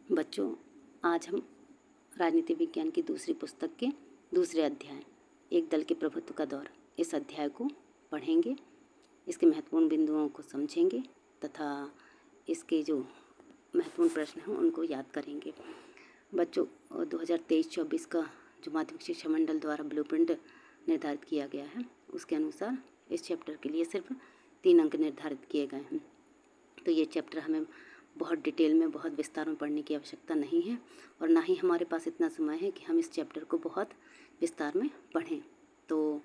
बच्चों, आज हम राजनीति विज्ञान की दूसरी पुस्तक के दूसरे अध्याय एक दल के प्रभुत्व का दौर इस अध्याय को पढ़ेंगे। इसके महत्वपूर्ण बिंदुओं को समझेंगे तथा इसके जो महत्वपूर्ण प्रश्न हैं उनको याद करेंगे। बच्चों, 2023-24 का जो माध्यमिक शिक्षा मंडल द्वारा ब्लूप्रिंट निर्धारित किया गया है उसके अनुसार इस चैप्टर के लिए सिर्फ 3 अंक निर्धारित किए गए हैं। तो ये चैप्टर हमें बहुत डिटेल में, बहुत विस्तार में पढ़ने की आवश्यकता नहीं है और ना ही हमारे पास इतना समय है कि हम इस चैप्टर को बहुत विस्तार में पढ़ें। तो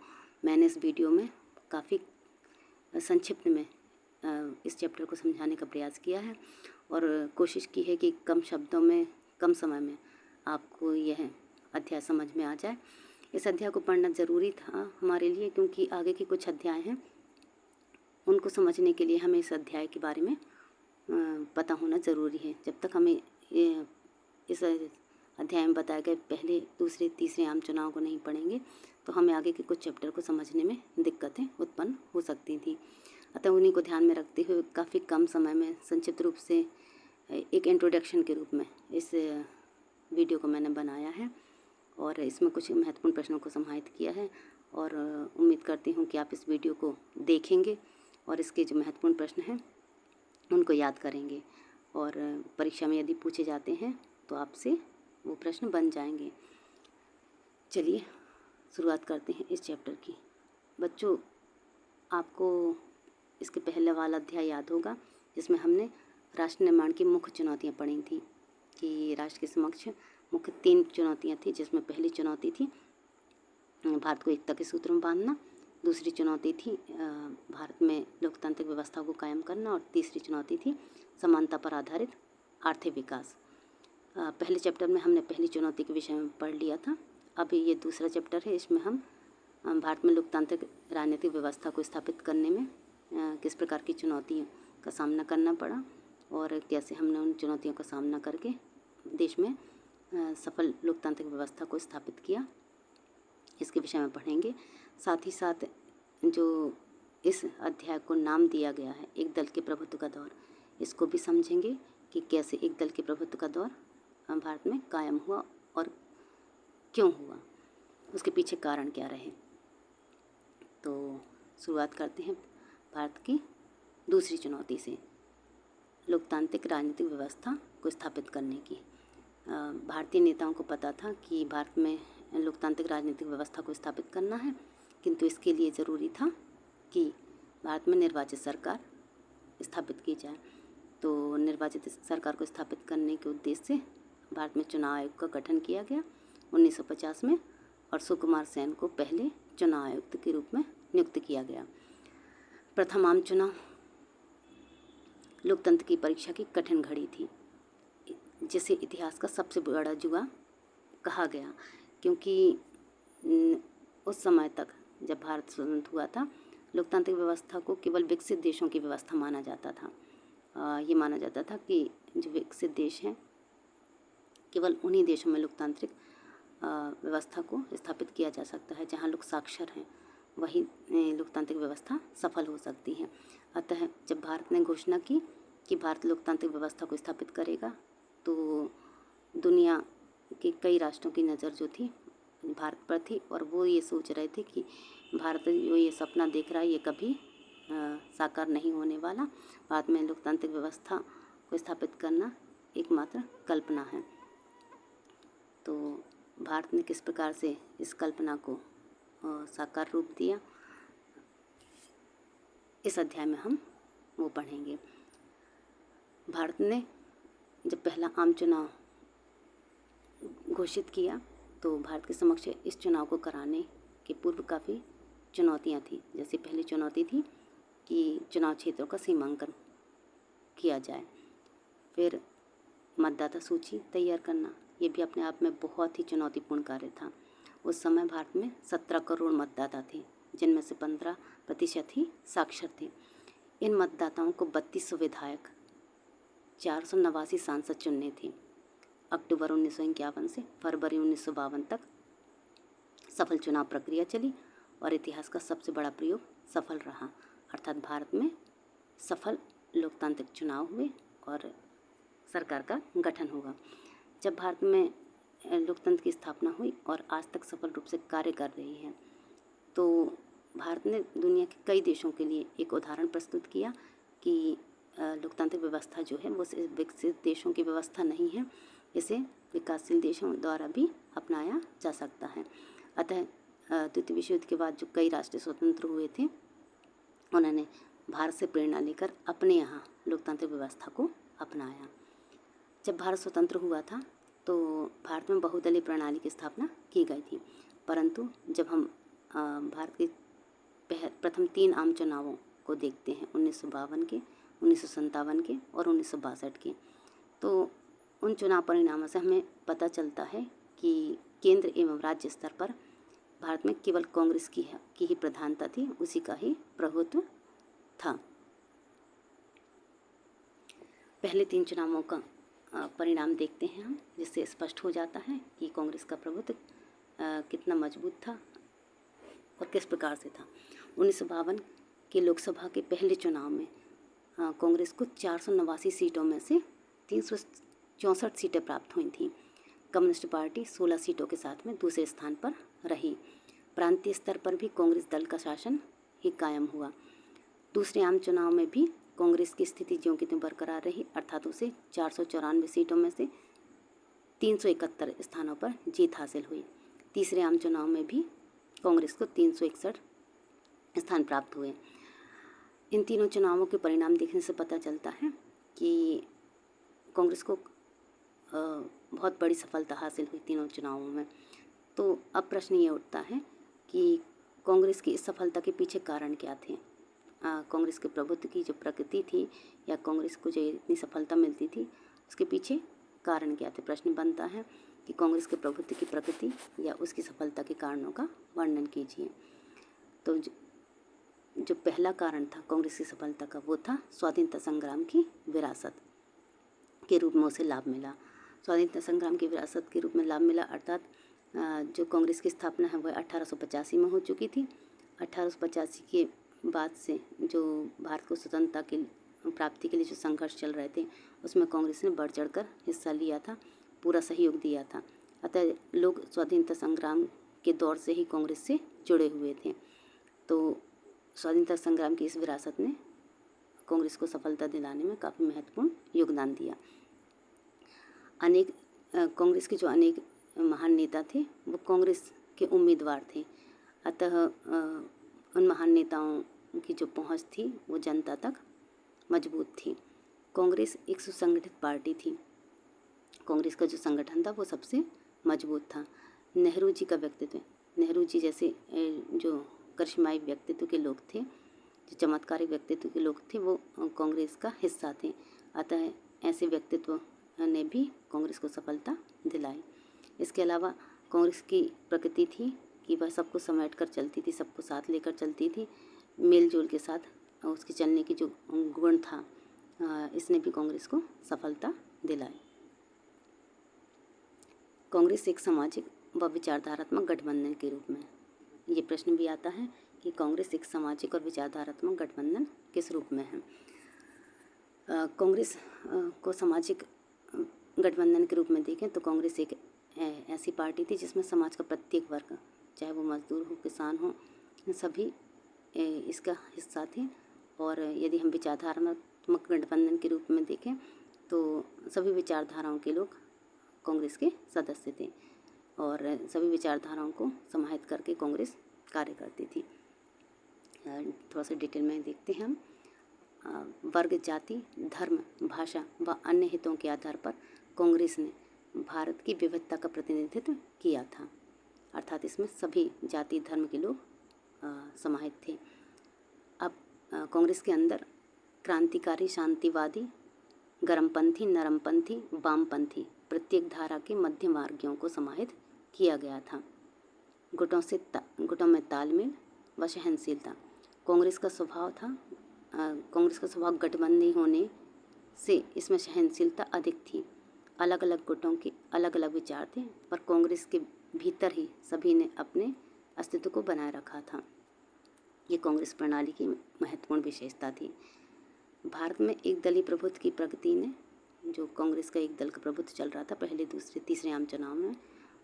मैंने इस वीडियो में काफ़ी संक्षिप्त में इस चैप्टर को समझाने का प्रयास किया है और कोशिश की है कि कम शब्दों में, कम समय में आपको यह अध्याय समझ में आ जाए। इस अध्याय को पढ़ना ज़रूरी था हमारे लिए, क्योंकि आगे के कुछ अध्याय हैं उनको समझने के लिए हमें इस अध्याय के बारे में पता होना ज़रूरी है। जब तक हमें इस अध्याय में बताए गए पहले, दूसरे, तीसरे आम चुनाव को नहीं पढ़ेंगे तो हमें आगे के कुछ चैप्टर को समझने में दिक्कतें उत्पन्न हो सकती थी। अतः उन्हीं को ध्यान में रखते हुए काफ़ी कम समय में संक्षिप्त रूप से एक इंट्रोडक्शन के रूप में इस वीडियो को मैंने बनाया है और इसमें कुछ महत्वपूर्ण प्रश्नों को समाहित किया है और उम्मीद करती हूँ कि आप इस वीडियो को देखेंगे और इसके जो महत्वपूर्ण प्रश्न हैं उनको याद करेंगे और परीक्षा में यदि पूछे जाते हैं तो आपसे वो प्रश्न बन जाएंगे। चलिए शुरुआत करते हैं इस चैप्टर की। बच्चों, आपको इसके पहले वाला अध्याय याद होगा जिसमें हमने राष्ट्र निर्माण की मुख्य चुनौतियां पढ़ी थी कि राष्ट्र के समक्ष मुख्य 3 चुनौतियां थी, जिसमें पहली चुनौती थी भारत को एकता के सूत्र में बांधना, दूसरी चुनौती थी भारत में लोकतांत्रिक व्यवस्था को कायम करना और तीसरी चुनौती थी समानता पर आधारित आर्थिक विकास। पहले चैप्टर में हमने पहली चुनौती के विषय में पढ़ लिया था। अभी ये दूसरा चैप्टर है, इसमें हम भारत में लोकतांत्रिक राजनीतिक व्यवस्था को स्थापित करने में किस प्रकार की चुनौतियों का सामना करना पड़ा और कैसे हमने उन चुनौतियों का सामना करके देश में सफल लोकतांत्रिक व्यवस्था को स्थापित किया, इसके विषय में पढ़ेंगे। साथ ही साथ जो इस अध्याय को नाम दिया गया है एक दल के प्रभुत्व का दौर, इसको भी समझेंगे कि कैसे एक दल के प्रभुत्व का दौर भारत में कायम हुआ और क्यों हुआ, उसके पीछे कारण क्या रहे। तो शुरुआत करते हैं भारत की दूसरी चुनौती से, लोकतांत्रिक राजनीतिक व्यवस्था को स्थापित करने की। भारतीय नेताओं को पता था कि भारत में लोकतांत्रिक राजनीतिक व्यवस्था को स्थापित करना है, किंतु इसके लिए ज़रूरी था कि भारत में निर्वाचित सरकार स्थापित की जाए। तो निर्वाचित सरकार को स्थापित करने के उद्देश्य से भारत में चुनाव आयोग का गठन किया गया 1950 में और सुकुमार सेन को पहले चुनाव आयुक्त के रूप में नियुक्त किया गया। प्रथम आम चुनाव लोकतंत्र की परीक्षा की कठिन घड़ी थी, जिसे इतिहास का सबसे बड़ा जुआ कहा गया, क्योंकि उस समय तक जब भारत स्वतंत्र हुआ था लोकतांत्रिक व्यवस्था को केवल विकसित देशों की व्यवस्था माना जाता था। ये माना जाता था कि जो विकसित देश हैं केवल उन्हीं देशों में लोकतांत्रिक व्यवस्था को स्थापित किया जा सकता है, जहाँ लोग साक्षर हैं वही लोकतांत्रिक व्यवस्था सफल हो सकती है। अतः जब भारत ने घोषणा की कि भारत लोकतांत्रिक व्यवस्था को स्थापित करेगा तो दुनिया के कई राष्ट्रों की नज़र जो थी भारत पर थी और वो ये सोच रहे थे कि भारत जो ये सपना देख रहा है ये कभी साकार नहीं होने वाला, भारत में लोकतांत्रिक व्यवस्था को स्थापित करना एकमात्र कल्पना है। तो भारत ने किस प्रकार से इस कल्पना को साकार रूप दिया, इस अध्याय में हम वो पढ़ेंगे। भारत ने जब पहला आम चुनाव घोषित किया तो भारत के समक्ष इस चुनाव को कराने के पूर्व काफ़ी चुनौतियां थी। जैसे पहली चुनौती थी कि चुनाव क्षेत्रों का सीमांकन किया जाए, फिर मतदाता सूची तैयार करना, ये भी अपने आप में बहुत ही चुनौतीपूर्ण कार्य था। उस समय भारत में 17 करोड़ मतदाता थे, जिनमें से 15% ही साक्षर थे। इन मतदाताओं को 3200 विधायक, 489 सांसद चुनने थे। अक्टूबर 1951 से फरवरी 1952 तक सफल चुनाव प्रक्रिया चली और इतिहास का सबसे बड़ा प्रयोग सफल रहा, अर्थात भारत में सफल लोकतांत्रिक चुनाव हुए और सरकार का गठन होगा। जब भारत में लोकतंत्र की स्थापना हुई और आज तक सफल रूप से कार्य कर रही है, तो भारत ने दुनिया के कई देशों के लिए एक उदाहरण प्रस्तुत किया कि लोकतांत्रिक व्यवस्था जो है वो सिर्फ विकसित देशों की व्यवस्था नहीं है, इसे विकासशील देशों द्वारा भी अपनाया जा सकता है। अतः द्वितीय विश्व युद्ध के बाद जो कई राष्ट्र स्वतंत्र हुए थे, उन्होंने भारत से प्रेरणा लेकर अपने यहाँ लोकतांत्रिक व्यवस्था को अपनाया। जब भारत स्वतंत्र हुआ था तो भारत में बहुदलीय प्रणाली की स्थापना की गई थी, परंतु जब हम भारत के प्रथम 3 आम चुनावों को देखते हैं, 1952 के, 1957 के और 1962 के, तो उन चुनाव परिणामों से हमें पता चलता है कि केंद्र एवं राज्य स्तर पर भारत में केवल कांग्रेस की ही प्रधानता थी, उसी का ही प्रभुत्व था। पहले 3 चुनावों का परिणाम देखते हैं हम, जिससे स्पष्ट हो जाता है कि कांग्रेस का प्रभुत्व कितना मजबूत था और किस प्रकार से था। 1952 के लोकसभा के पहले चुनाव में कांग्रेस को 489 सीटों में से 364 सीटें प्राप्त हुई थीं। कम्युनिस्ट पार्टी 16 सीटों के साथ में दूसरे स्थान पर रही। प्रांतीय स्तर पर भी कांग्रेस दल का शासन ही कायम हुआ। दूसरे आम चुनाव में भी कांग्रेस की स्थिति ज्यों की त्यों बरकरार रही, अर्थात उसे 494 सीटों में से 371 स्थानों पर जीत हासिल हुई। तीसरे आम चुनाव में भी कांग्रेस को 361 स्थान प्राप्त हुए। इन तीनों चुनावों के परिणाम देखने से पता चलता है कि कांग्रेस को बहुत बड़ी सफलता हासिल हुई तीनों चुनावों में। तो अब प्रश्न ये उठता है कि कांग्रेस की इस सफलता के पीछे कारण क्या थे। कांग्रेस के प्रभुत्व की जो प्रकृति थी या कांग्रेस को जो इतनी सफलता मिलती थी, उसके पीछे कारण क्या थे। प्रश्न बनता है कि कांग्रेस के प्रभुत्व की प्रकृति या उसकी सफलता के कारणों का वर्णन कीजिए। तो जो पहला कारण था कांग्रेस की सफलता का, वो था स्वाधीनता संग्राम की विरासत के रूप में उसे लाभ मिला। स्वाधीनता संग्राम की विरासत के रूप में लाभ मिला, अर्थात जो कांग्रेस की स्थापना है वह 1885 में हो चुकी थी। 1885 के बाद से जो भारत को स्वतंत्रता की प्राप्ति के लिए जो संघर्ष चल रहे थे, उसमें कांग्रेस ने बढ़ चढ़कर हिस्सा लिया था, पूरा सहयोग दिया था। अतः लोग स्वाधीनता संग्राम के दौर से ही कांग्रेस से जुड़े हुए थे। तो स्वाधीनता संग्राम की इस विरासत ने कांग्रेस को सफलता दिलाने में काफ़ी महत्वपूर्ण योगदान दिया। कांग्रेस के जो अनेक महान नेता थे वो कांग्रेस के उम्मीदवार थे, अतः उन महान नेताओं की जो पहुंच थी वो जनता तक मजबूत थी। कांग्रेस एक सुसंगठित पार्टी थी। कांग्रेस का जो संगठन था वो सबसे मजबूत था। नेहरू जी का व्यक्तित्व, नेहरू जी जैसे जो करिश्माई व्यक्तित्व के लोग थे, जो चमत्कारिक व्यक्तित्व के लोग थे, वो कांग्रेस का हिस्सा थे। अतः ऐसे व्यक्तित्व ने भी कांग्रेस को सफलता दिलाई। इसके अलावा कांग्रेस की प्रकृति थी कि वह सबको समेट कर चलती थी, सबको साथ लेकर चलती थी, मेल जोल के साथ उसके चलने की जो गुण था, इसने भी कांग्रेस को सफलता दिलाई। कांग्रेस एक सामाजिक व विचारधारात्मक गठबंधन के रूप में, ये प्रश्न भी आता है कि कांग्रेस एक सामाजिक और विचारधारात्मक गठबंधन किस रूप में है। कांग्रेस को सामाजिक गठबंधन के रूप में देखें तो कांग्रेस एक ऐसी पार्टी थी जिसमें समाज का प्रत्येक वर्ग, चाहे वो मजदूर हो, किसान हो, सभी इसका हिस्सा थे। और यदि हम विचारधारात्मक गठबंधन के रूप में देखें तो सभी विचारधाराओं के लोग कांग्रेस के सदस्य थे और सभी विचारधाराओं को समाहित करके कांग्रेस कार्य करती थी। थोड़ा सा डिटेल में देखते हैं हम। वर्ग, जाति, धर्म, भाषा व अन्य हितों के आधार पर कांग्रेस ने भारत की विविधता का प्रतिनिधित्व किया था, अर्थात इसमें सभी जाति धर्म के लोग समाहित थे। अब कांग्रेस के अंदर क्रांतिकारी, शांतिवादी, गर्मपंथी, नरमपंथी, वामपंथी प्रत्येक धारा के मध्य मार्गियों को समाहित किया गया था। गुटों में तालमेल व सहनशीलता कांग्रेस का स्वभाव था। कांग्रेस का स्वभाव गठबंधन होने से इसमें सहनशीलता अधिक थी। अलग अलग गुटों के अलग अलग विचार थे, पर कांग्रेस के भीतर ही सभी ने अपने अस्तित्व को बनाए रखा था। ये कांग्रेस प्रणाली की महत्वपूर्ण विशेषता थी। भारत में एक दलीय प्रभुत्व की प्रगति ने जो कांग्रेस का एक दल का प्रभुत्व चल रहा था पहले, दूसरे, तीसरे आम चुनाव में,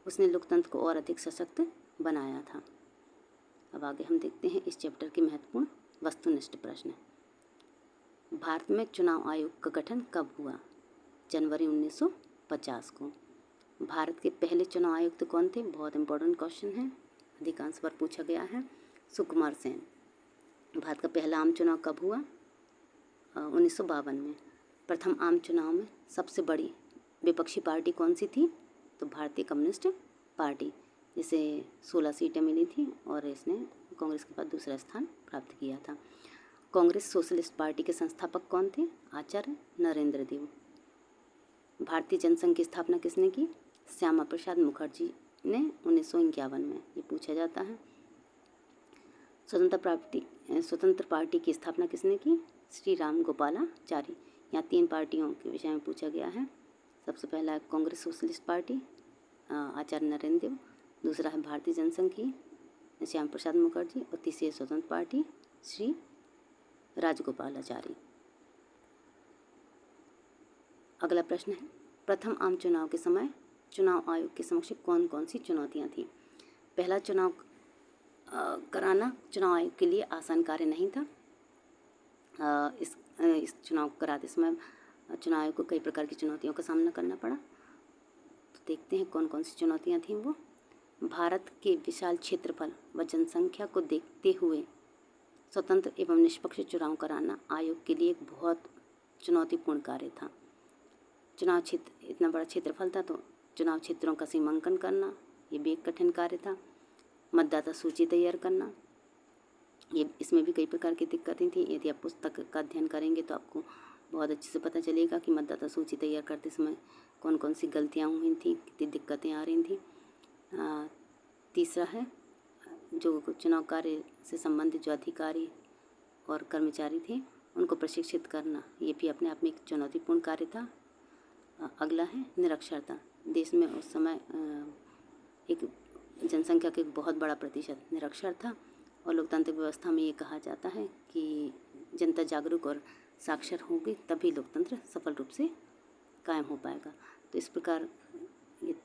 उसने लोकतंत्र को और अधिक सशक्त बनाया था। अब आगे हम देखते हैं इस चैप्टर के महत्वपूर्ण वस्तुनिष्ठ प्रश्न। भारत में चुनाव आयोग का गठन कब हुआ? जनवरी 1950 को। भारत के पहले चुनाव आयुक्त कौन थे? बहुत इंपॉर्टेंट क्वेश्चन है, अधिकांश बार पूछा गया है। सुकुमार सेन। भारत का पहला आम चुनाव कब हुआ? 1952 में। प्रथम आम चुनाव में सबसे बड़ी विपक्षी पार्टी कौन सी थी? तो भारतीय कम्युनिस्ट पार्टी, जिसे 16 सीटें मिली थी और इसने कांग्रेस के बाद दूसरा स्थान प्राप्त किया था। कांग्रेस सोशलिस्ट पार्टी के संस्थापक कौन थे? आचार्य नरेंद्र देव। भारतीय जनसंघ की स्थापना किसने की? श्यामा प्रसाद मुखर्जी ने 1951 में, ये पूछा जाता है। स्वतंत्र पार्टी की स्थापना किसने की? श्री राम गोपालाचारी। यहाँ 3 पार्टियों के विषय में पूछा गया है। सबसे पहला है कांग्रेस सोशलिस्ट पार्टी, आचार्य नरेंद्र देव। दूसरा है भारतीय जनसंघ की, श्याम प्रसाद मुखर्जी। और तीसरी है स्वतंत्र पार्टी, श्री राजगोपालाचारी। अगला प्रश्न है, प्रथम आम चुनाव के समय चुनाव आयोग के समक्ष कौन कौन सी चुनौतियाँ थीं? पहला चुनाव कराना चुनाव आयोग के लिए आसान कार्य नहीं था। इस चुनाव को कराते समय चुनाव आयोग को कई प्रकार की चुनौतियों का सामना करना पड़ा। तो देखते हैं कौन कौन सी चुनौतियाँ थीं वो। भारत के विशाल क्षेत्रफल व जनसंख्या को देखते हुए स्वतंत्र एवं निष्पक्ष चुनाव कराना आयोग के लिए एक बहुत चुनौतीपूर्ण कार्य था। चुनाव क्षेत्र, इतना बड़ा क्षेत्रफल था तो चुनाव क्षेत्रों का सीमांकन करना ये भी एक कठिन कार्य था। मतदाता सूची तैयार करना, ये इसमें भी कई प्रकार की दिक्कतें थी। यदि आप पुस्तक का अध्ययन करेंगे तो आपको बहुत अच्छे से पता चलेगा कि मतदाता सूची तैयार करते समय कौन कौन सी गलतियाँ हुई थी, कितनी दिक्कतें आ रही थी। तीसरा है जो चुनाव कार्य से संबंधित जो अधिकारी और कर्मचारी थे उनको प्रशिक्षित करना, ये भी अपने आप में एक चुनौतीपूर्ण कार्य था। अगला है निरक्षरता। देश में उस समय एक जनसंख्या का एक बहुत बड़ा प्रतिशत निरक्षर था और लोकतांत्रिक व्यवस्था में ये कहा जाता है कि जनता जागरूक और साक्षर होगी तभी लोकतंत्र सफल रूप से कायम हो पाएगा। तो इस प्रकार ये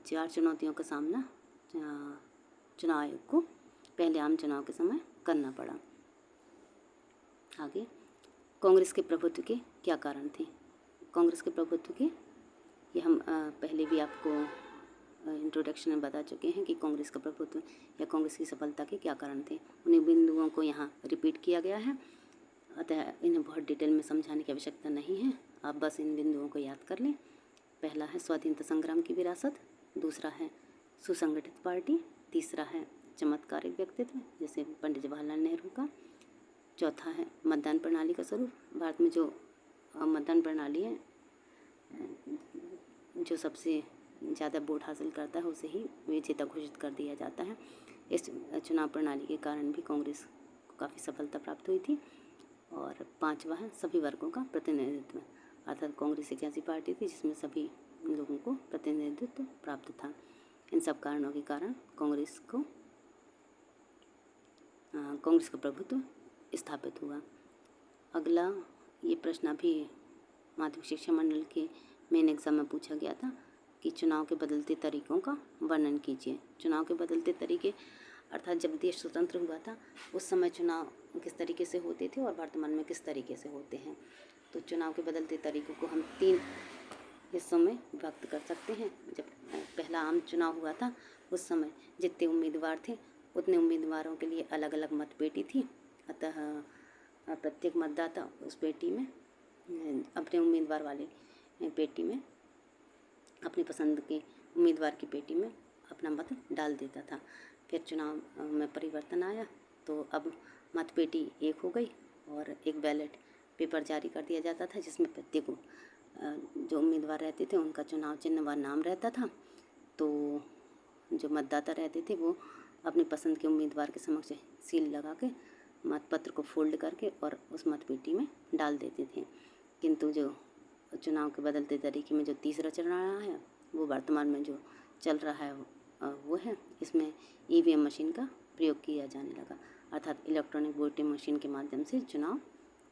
4 चुनौतियों का सामना चुनाव आयोग को पहले आम चुनाव के समय करना पड़ा। आगे, कांग्रेस के प्रभुत्व के क्या कारण थे? कांग्रेस के प्रभुत्व के ये हम पहले भी आपको इंट्रोडक्शन में बता चुके हैं कि कांग्रेस का प्रभुत्व या कांग्रेस की सफलता के क्या कारण थे। उन्हीं बिंदुओं को यहाँ रिपीट किया गया है, अतः इन्हें बहुत डिटेल में समझाने की आवश्यकता नहीं है, आप बस इन बिंदुओं को याद कर लें। पहला है स्वाधीनता संग्राम की विरासत, दूसरा है सुसंगठित पार्टी, तीसरा है चमत्कारिक व्यक्तित्व जैसे पंडित जवाहरलाल नेहरू का, चौथा है मतदान प्रणाली का स्वरूप। भारत में जो मतदान प्रणाली है, जो सबसे ज़्यादा वोट हासिल करता है उसे ही विजेता घोषित कर दिया जाता है। इस चुनाव प्रणाली के कारण भी कांग्रेस को काफ़ी सफलता प्राप्त हुई थी। और 5वां है सभी वर्गों का प्रतिनिधित्व, अर्थात कांग्रेस एक ऐसी पार्टी थी जिसमें सभी लोगों को प्रतिनिधित्व प्राप्त था। इन सब कारणों के कारण कांग्रेस का प्रभुत्व स्थापित हुआ। अगला ये प्रश्न अभी माध्यमिक शिक्षा मंडल के मेन एग्जाम में पूछा गया था कि चुनाव के बदलते तरीकों का वर्णन कीजिए। चुनाव के बदलते तरीके अर्थात जब देश स्वतंत्र हुआ था उस समय चुनाव किस तरीके से होते थे और वर्तमान में किस तरीके से होते हैं। तो चुनाव के बदलते तरीकों को हम 3 हिस्सों में व्यक्त कर सकते हैं। जब पहला आम चुनाव हुआ था उस समय जितने उम्मीदवार थे उतने उम्मीदवारों के लिए अलग अलग मतपेटी थी, अतः प्रत्येक मतदाता उस पेटी में अपने उम्मीदवार वाले पेटी में अपनी पसंद के उम्मीदवार की पेटी में अपना मत डाल देता था। फिर चुनाव में परिवर्तन आया तो अब मतपेटी एक हो गई और एक बैलेट पेपर जारी कर दिया जाता था जिसमें प्रत्येक जो उम्मीदवार रहते थे उनका चुनाव चिन्ह व नाम रहता था। तो जो मतदाता रहते थे वो अपनी पसंद के उम्मीदवार के समक्ष सील लगा के मतपत्र को फोल्ड करके और उस मतपेटी में डाल देते थे। किंतु जो चुनाव के बदलते तरीके में जो तीसरा चरण आया है वो वर्तमान में जो चल रहा है वो है, इसमें ईवीएम मशीन का प्रयोग किया जाने लगा, अर्थात इलेक्ट्रॉनिक वोटिंग मशीन के माध्यम से चुनाव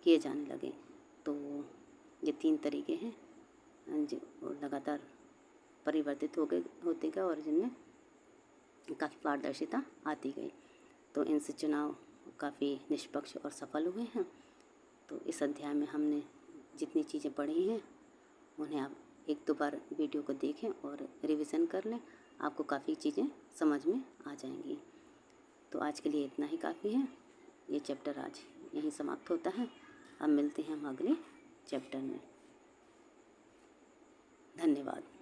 किए जाने लगे। तो ये 3 तरीके हैं जो लगातार परिवर्तित होते गए और जिनमें काफ़ी पारदर्शिता आती गई। तो इनसे चुनाव काफ़ी निष्पक्ष और सफल हुए हैं। तो इस अध्याय में हमने जितनी चीज़ें पढ़ी हैं उन्हें आप एक दो बार वीडियो को देखें और रिवीजन कर लें, आपको काफ़ी चीज़ें समझ में आ जाएंगी। तो आज के लिए इतना ही काफ़ी है। ये चैप्टर आज यहीं समाप्त होता है। अब मिलते हैं हम अगले चैप्टर में। धन्यवाद।